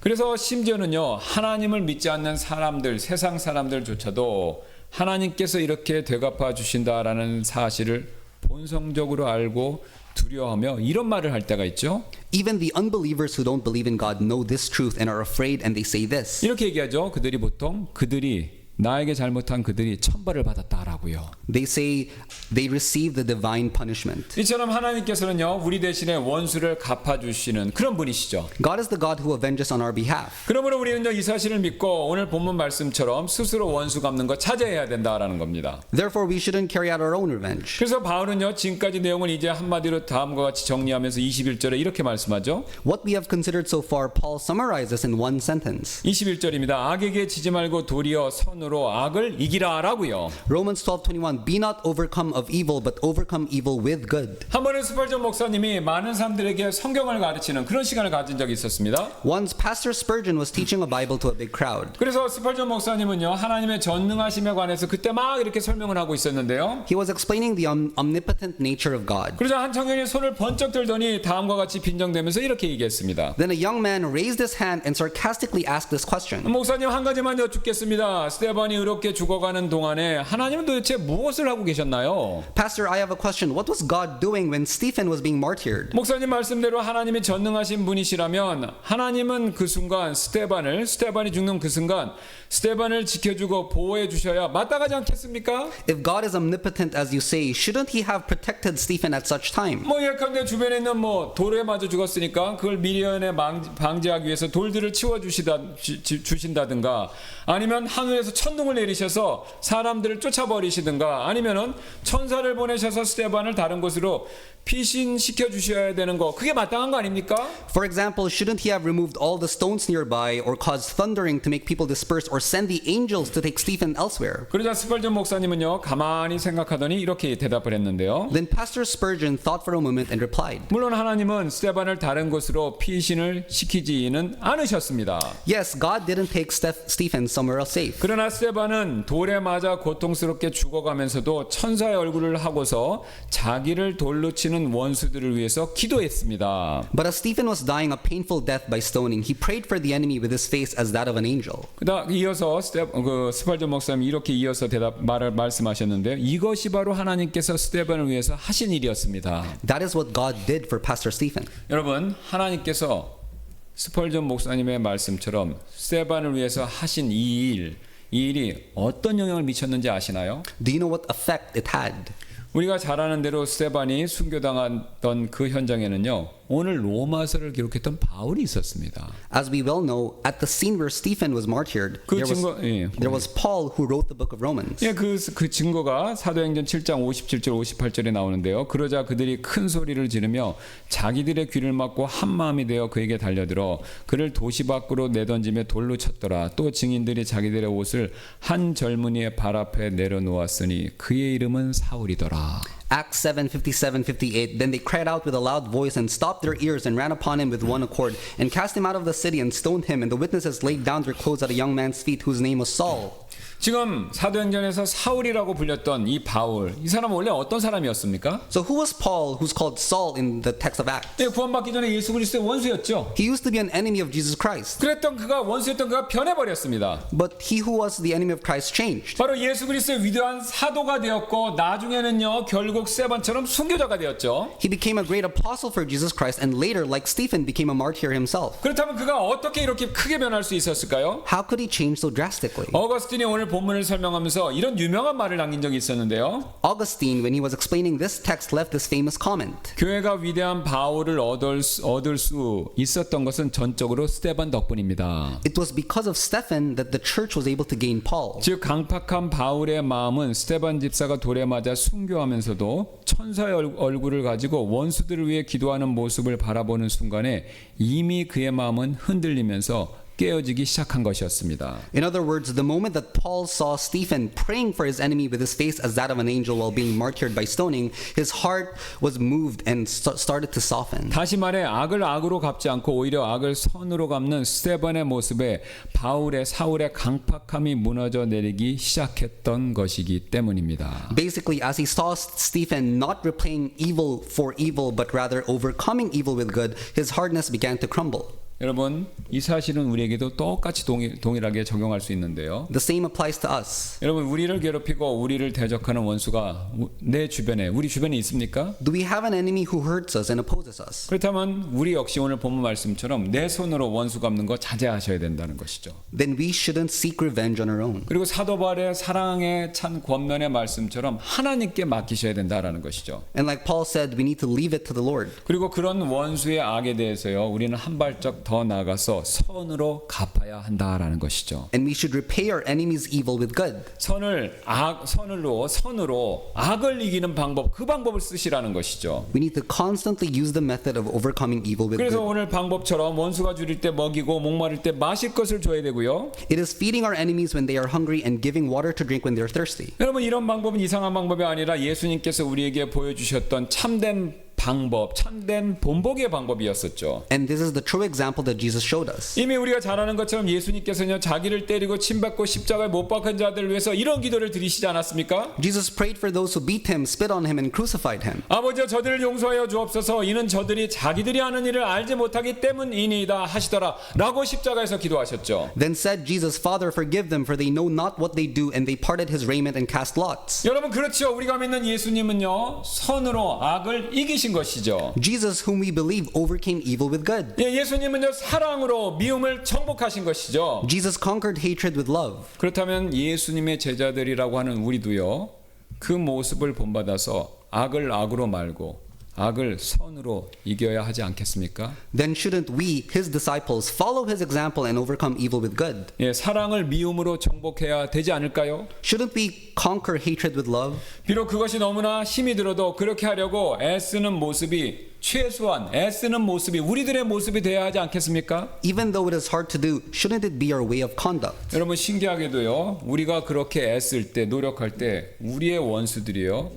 그래서 심지어는요 하나님을 믿지 않는 사람들, 세상 사람들조차도 하나님께서 이렇게 되갚아 주신다라는 사실을 본성적으로 알고 두려워하며 이런 말을 할 때가 있죠. Even the unbelievers who don't believe in God know this truth and are afraid, and they say this. 이렇게 얘기하죠. 그들이 나에게 잘못한 그들이 천벌을 받았다라고요. They say they receive the divine punishment. 이처럼 하나님께서는요 우리 대신에 원수를 갚아주시는 그런 분이시죠. God is the God who avenges on our behalf. 그러므로 우리는 이 사실을 믿고 오늘 본문 말씀처럼 스스로 원수 갚는 거 자제해야 된다라는 겁니다. Therefore, we shouldn't carry out our own revenge. 그래서 바울은요 지금까지 내용을 이제 한마디로 다음과 같이 정리하면서 21절에 이렇게 말씀하죠. What we have considered so far, Paul summarizes in one sentence. 21절입니다. 악에게 지지 말고 도리어 선으로 악을 이기라라고요. Romans 12:21. Be not overcome of evil, but overcome evil with good. 한 번은 스펄전 목사님이 많은 사람들에게 성경을 가르치는 그런 시간을 가진 적이 있었습니다. Once, Pastor Spurgeon was teaching a Bible to a big crowd. 그래서 스펄전 목사님은요 하나님의 전능하심에 관해서 그때 막 이렇게 설명을 하고 있었는데요. He was explaining the omnipotent nature of God. 그러자 한 청년이 손을 번쩍 들더니 다음과 같이 빈정대면서 이렇게 얘기했습니다. Then a young man raised his hand and sarcastically asked this question. 목사님 한 가지만 여쭙겠습니다. 스테반이 의롭게 죽어가는 동안에 하나님은 도대체 무엇을 하고 계셨나요? Pastor, I have a question. What was God doing when Stephen was being martyred? 목사님 말씀대로 하나님이 전능하신 분이시라면 하나님은 그 순간 스테반이 죽는 그 순간 스테반을 지켜주고 보호해 주셔야 마땅하지 않겠습니까? If God is omnipotent as you say, shouldn't he have protected Stephen at such time? 예컨대 주변에 있는 돌에 맞아 죽었으니까 그걸 미련에 방지하기 위해서 돌들을 주신다든가 아니면 하늘에서 천둥을 내리셔서 사람들을 쫓아버리시든가 아니면은 천사를 보내셔서 스테반을 다른 곳으로 피신시켜 주셔야 되는 거 그게 마땅한 거 아닙니까? For example, shouldn't he have removed all the stones nearby or caused thundering to make people disperse or send the angels to take Stephen elsewhere? 그러자 스펄전 목사님은요 가만히 생각하더니 이렇게 대답을 했는데요. Then Pastor Spurgeon thought for a moment and replied, 물론 하나님은 스테반을 다른 곳으로 피신을 시키지는 않으셨습니다. Yes, God didn't take Stephen somewhere else safe. 그러나 그러나 스데반은 돌에 맞아 고통스럽게 죽어가면서도 천사의 얼굴을 하고서 자기를 돌로 치는 원수들을 위해서 기도했습니다. But as Stephen was dying a painful death by stoning, he prayed for the enemy with his face as that of an angel. 그다음 이어서 스팔전 목사님 이렇게 이어서 말씀하셨는데요. 이것이 바로 하나님께서 스데반을 위해서 하신 일이었습니다. That is what God did for Pastor Stephen. 여러분, 하나님께서 스펄전 목사님의 말씀처럼 스데반을 위해서 하신 이 일이 어떤 영향을 미쳤는지 아시나요? Do you know what effect it had? 우리가 잘 아는 대로 스데반이 순교당했던 그 현장에는요, 오늘 로마서를 기록했던 바울이 있었습니다. As we well know, at the scene where Stephen was martyred, 그 증거, there was Paul who wrote the book of Romans. 예, 그 증거가 사도행전 7장 57절 58절에 나오는데요. 그러자 그들이 큰 소리를 지르며 자기들의 귀를 막고 한 마음이 되어 그에게 달려들어 그를 도시 밖으로 내던지며 돌로 쳤더라. 또 증인들이 자기들의 옷을 한 젊은이의 발 앞에 내려놓았으니 그의 이름은 사울이더라. Acts 7:57-58. Then they cried out with a loud voice and stopped their ears and ran upon him with one accord and cast him out of the city and stoned him. And the witnesses laid down their clothes at a young man's feet whose name was Saul. 지금 사도행전에서 사울이라고 불렸던 이 바울, 이 사람은 원래 어떤 사람이었습니까? So who was Paul, who's called Saul in the text of Acts? 네, 구원받기 전에 예수 그리스도의 원수였죠. He used to be an enemy of Jesus Christ. 원수였던 그가 변해버렸습니다. But he who was the enemy of Christ changed. 바로 예수 그리스도의 위대한 사도가 되었고 나중에는요 결국 스데반처럼 순교자가 되었죠. He became a great apostle for Jesus Christ and later, like Stephen, became a martyr himself. 그렇다면 그가 어떻게 이렇게 크게 변할 수 있었을까요? How could he change so drastically? 어거스틴이 오늘 본문을 설명하면서 이런 유명한 말을 남긴 적이 있었는데요. Augustine, when he was explaining this text, left this famous comment. 교회가 위대한 바울을 얻을 수 있었던 것은 전적으로 스데반 덕분입니다. It was because of Stephen that the church was able to gain Paul. 즉 강팍한 바울의 마음은 스데반 집사가 돌에 맞아 순교하면서도 천사의 얼굴을 가지고 원수들을 위해 기도하는 모습을 바라보는 순간에 이미 그의 마음은 흔들리면서 깨어지기 시작한 것이었습니다. In other words, the moment that Paul saw Stephen praying for his enemy with his face as that of an angel while being martyred by stoning, his heart was moved and started to soften. 다시 말해 악을 악으로 갚지 않고 오히려 악을 선으로 갚는 스데반의 모습에 사울의 강팍함이 무너져 내리기 시작했던 것이기 때문입니다. Basically, as he saw Stephen not repaying evil for evil but rather overcoming evil with good, his hardness began to crumble. 여러분, 이 사실은 우리에게도 똑같이 동일하게 적용할 수 있는데요. The same applies to us. 여러분, 우리를 괴롭히고 우리를 대적하는 원수가 우리 주변에 있습니까? Do we have an enemy who hurts us and opposes us? 그렇다면 우리 역시 오늘 본문 말씀처럼 내 손으로 원수 갚는 거 자제하셔야 된다는 것이죠. Then we shouldn't seek revenge on our own. 그리고 사도 바울의 사랑에 찬 권면의 말씀처럼 하나님께 맡기셔야 된다라는 것이죠. And like Paul said, we need to leave it to the Lord. 그리고 그런 원수의 악에 대해서요, 우리는 한 발짝 더 나아가서 선으로 갚아야 한다라는 것이죠. And we should repay our enemies evil with good. 선으로 악을 이기는 방법, 그 방법을 쓰시라는 것이죠. We need to constantly use the method of overcoming evil with 그래서 good. 오늘 방법처럼 원수가 줄일 때 먹이고 목마를 때 마실 것을 줘야 되고요. It is feeding our enemies when they are hungry and giving water to drink when they're thirsty. 여러분, 이런 방법은 이상한 방법이 아니라 예수님께서 우리에게 보여주셨던 참된 본보기의 방법이었었죠. And this is the true example that Jesus showed us. 이미 우리가 잘 아는 것처럼 예수님께서는 자기를 때리고 침뱉고 십자가에 못 박힌 자들을 위해서 이런 기도를 드리시지 않았습니까? Jesus prayed for those who beat him, spit on him, and crucified him. 아버지여, 저들을 용서하여 주옵소서. 이는 저들이 자기들이 하는 일을 알지 못하기 때문이니이다 하시더라 라고 십자가에서 기도하셨죠. Then said Jesus, Father, forgive them, for they know not what they do, and they parted his raiment and cast lots. 여러분, 그렇죠. 우리가 믿는 예수님은요, 선으로 악을 이기신 것이죠. Jesus, whom we believe, overcame evil with good. 예, 예수님은요, 사랑으로 미움을 정복하신 것이죠. Jesus conquered hatred with love. 그렇다면 예수님의 제자들이라고 하는 우리도요, 그 모습을 본받아서 악을 악으로 말고 악을 선으로 이겨야 하지 않겠습니까? Then shouldn't we, his disciples, follow his example and overcome evil with good? 예, 사랑을 미움으로 정복해야 되지 않을까요? Shouldn't we conquer hatred with love? 비록 그것이 너무나 힘이 들어도 그렇게 하려고 애쓰는 모습이 우리들의 모습이 되어야 하지 않겠습니까? Even though it is hard to do, shouldn't it be our way of conduct? 여러분, 신기하게도요, 우리가 그렇게 애쓸 때, 노력할 때 우리의 원수들이요,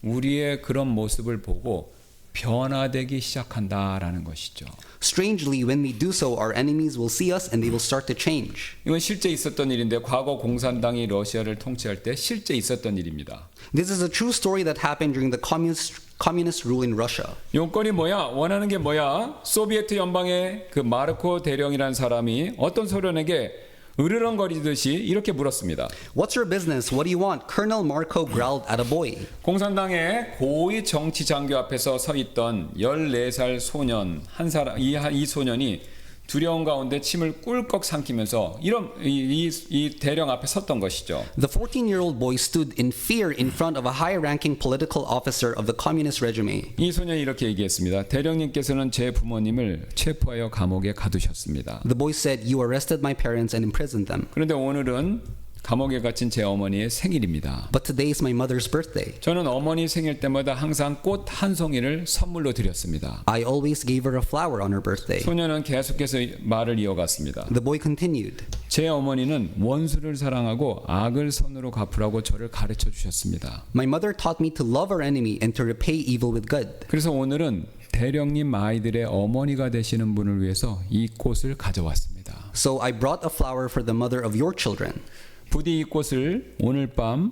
우리의 그런 모습을 보고 변화되기 시작한다라는 것이죠. Strangely, when we do so, our enemies will see us and they will start to change. 이건 실제 있었던 일인데 과거 공산당이 러시아를 통치할 때 실제 있었던 일입니다. This is a true story that happened during the communist rule in Russia. 용건이 뭐야? 원하는 게 뭐야? 소비에트 연방의 그 마르코 대령이라는 사람이 어떤 소련에게 으르렁거리듯이 이렇게 물었습니다. What's your business? What do you want? Colonel Marco growled at a boy. 공산당의 고위 정치 장교 앞에서 서 있던 14살 소년 한 사람 이 소년이 두려운 가운데 침을 꿀꺽 삼키면서 이 대령 앞에 섰던 것이죠. The 14-year-old boy stood in fear in front of a high-ranking political officer of the communist regime. 이 소년이 이렇게 얘기했습니다. 대령님께서는 제 부모님을 체포하여 감옥에 가두셨습니다. The boy said, "You arrested my parents and imprisoned them. 그런데 오늘은 감옥에 갇힌 제 어머니의 생일입니다. But today is my mother's birthday. 저는 어머니 생일 때마다 항상 꽃 한 송이를 선물로 드렸습니다. I always gave her a flower on her birthday." 소년은 계속해서 말을 이어갔습니다. The boy continued, 제 어머니는 원수를 사랑하고 악을 선으로 갚으라고 저를 가르쳐 주셨습니다. "My mother taught me to love our enemy and to repay evil with good." 그래서 오늘은 대령님 아이들의 어머니가 되시는 분을 위해서 이 꽃을 가져왔습니다. So I brought a flower for the mother of your children. 부디 이 꽃을 오늘 밤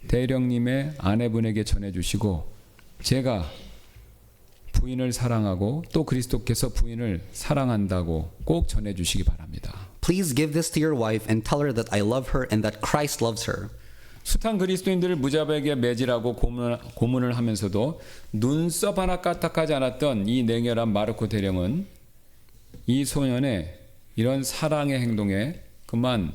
대령님의 아내분에게 전해주시고 제가 부인을 사랑하고 또 그리스도께서 부인을 사랑한다고 꼭 전해주시기 바랍니다. Please give this to your wife and tell her that I love her and that Christ loves her. 숱한 그리스도인들을 무자백에 매질하고 고문을 하면서도 눈썹 하나 까딱하지 않았던 이 냉혈한 마르코 대령은 이 소년의 이런 사랑의 행동에 그만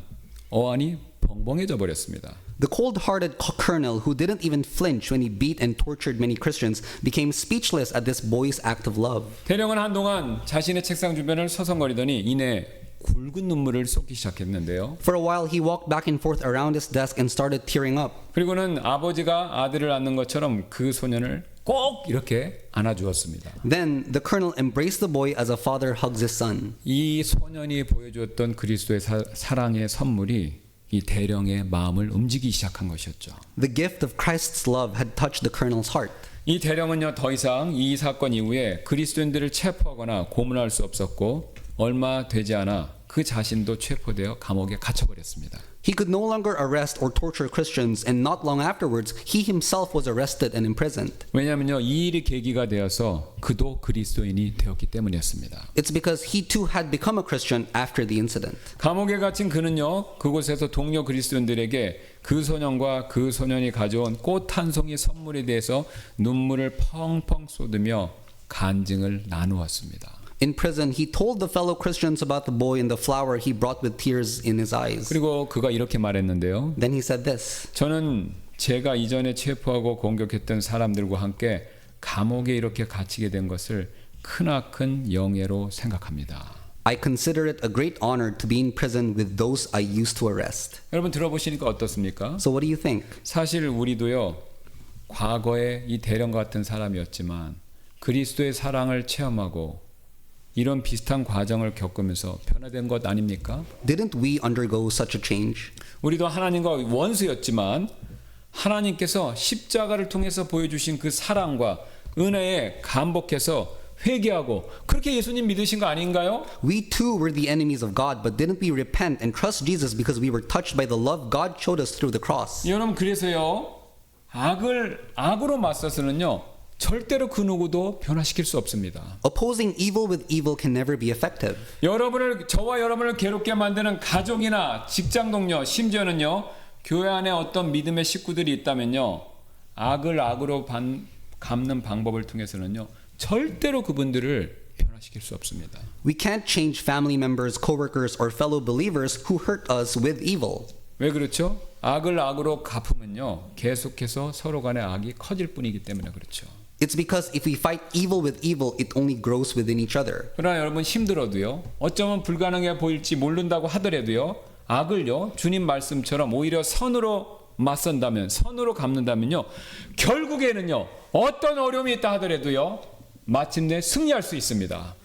어안이 벙벙해져 버렸습니다. The cold-hearted colonel who didn't even flinch when he beat and tortured many Christians became speechless at this boy's act of love. 대령은 한동안 자신의 책상 주변을 서성거리더니 이내 굵은 눈물을 쏟기 시작했는데요. For a while he walked back and forth around his desk and started tearing up. 그리고는 아버지가 아들을 안는 것처럼 그 소년을 꼭 이렇게 안아주었습니다. Then the colonel embraced the boy as a father hugs his son. 이 소년이 보여주었던 그리스도의 사랑의 선물이 이 대령의 마음을 움직이기 시작한 것이었죠. The gift of Christ's love had touched the colonel's heart. 이 대령은요 더 이상 이 사건 이후에 그리스도인들을 체포하거나 고문할 수 없었고 얼마 되지 않아 그 자신도 체포되어 감옥에 갇혀버렸습니다. He could no longer arrest or torture Christians, and not long afterwards, he himself was arrested and imprisoned. 왜냐하면요 이 일이 계기가 되어서 그도 그리스도인이 되었기 때문이었습니다. It's because he too had become a Christian after the incident. 감옥에 갇힌 그는요 그곳에서 동료 그리스도인들에게 그 소년과 그 소년이 가져온 꽃 한 송이 선물에 대해서 눈물을 펑펑 쏟으며 간증을 나누었습니다. In prison, he told the fellow Christians about the boy and the flower he brought with tears in his eyes. 그리고 그가 이렇게 말했는데요. Then he said this, 저는 제가 이전에 체포하고 공격했던 사람들과 함께 감옥에 이렇게 갇히게 된 것을 크나큰 영예로 생각합니다. "I consider it a great honor to be in prison with those I used to arrest." 여러분 들어보시니까 어떻습니까? So what do you think? 사실 우리도요 과거에 이 대령 같은 사람이었지만 그리스도의 사랑을 체험하고 이런 비슷한 과정을 겪으면서 변화된 것 아닙니까? Didn't we undergo such a change? 우리도 하나님과 원수였지만 하나님께서 십자가를 통해서 보여주신 그 사랑과 은혜에 감복해서 회개하고 그렇게 예수님 믿으신 거 아닌가요? We too were the enemies of God, but didn't we repent and trust Jesus because we were touched by the love God showed us through the cross? 여러분 그래서요 악으로 맞서서는요 절대로 그 누구도 변화시킬 수 없습니다. Opposing evil with evil can never be effective. 저와 여러분을 괴롭게 만드는 가족이나 직장 동료, 심지어는요 교회 안에 어떤 믿음의 식구들이 있다면요 악을 악으로 갚는 방법을 통해서는요 절대로 그분들을 변화시킬 수 없습니다. We can't change family members, coworkers, or fellow believers who hurt us with evil. 왜 그렇죠? 악을 악으로 갚으면요 계속해서 서로 간의 악이 커질 뿐이기 때문에 그렇죠. It's because if we fight evil with evil, it only grows within each other. 그러나 여러분 힘들어도요 어쩌면 불가능해 보일지 모른다고 하더라도요 악을요 주님 말씀처럼 오히려 선으로 맞선다면 선으로 갚는다면요 결국에는요 어떤 어려움이 있다 하더라도요 마침내 승리할 수 있습니다.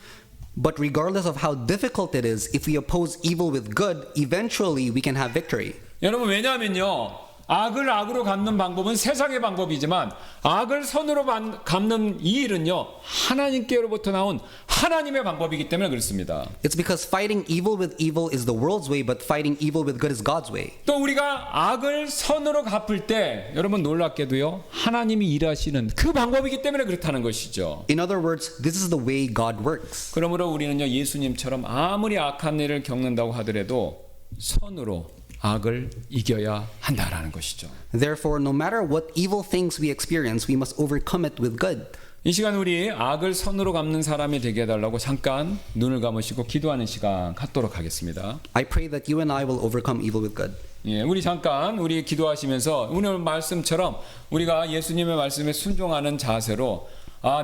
But regardless of how difficult it is, if we oppose evil with good, eventually we can have victory. 여러분 왜냐하면요 악을 악으로 갚는 방법은 세상의 방법이지만 악을 선으로 갚는 이 일은요 하나님께로부터 나온 하나님의 방법이기 때문에 그렇습니다. It's because fighting evil with evil is the world's way, but fighting evil with good is God's way. 또 우리가 악을 선으로 갚을 때 여러분 놀랍게도요 하나님이 일하시는 그 방법이기 때문에 그렇다는 것이죠. In other words, this is the way God works. 그러므로 우리는요 예수님처럼 아무리 악한 일을 겪는다고 하더라도 선으로 악을 이겨야 한다라는 것이죠. Therefore, no matter what evil things we experience, we must overcome it with good. 이 시간 우리 악을 선으로 갚는 사람이 되게 해달라고 잠깐 눈을 감으시고 기도하는 시간 갖도록 하겠습니다. I pray that you and I will overcome evil with good. 예, 우리 잠깐 우리 기도하시면서 오늘 말씀처럼 우리가 예수님의 말씀에 순종하는 자세로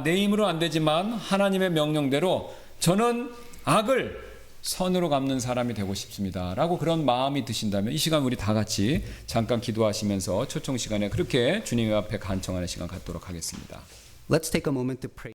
내 힘으로 안 되지만 하나님의 명령대로 저는 악을 선으로 갚는 사람이 되고 싶습니다 라고 그런 마음이 드신다면 이 시간 우리 다 같이 잠깐 기도하시면서 초청 시간에 그렇게 주님 앞에 간청하는 시간 갖도록 하겠습니다. Let's take a moment to pray.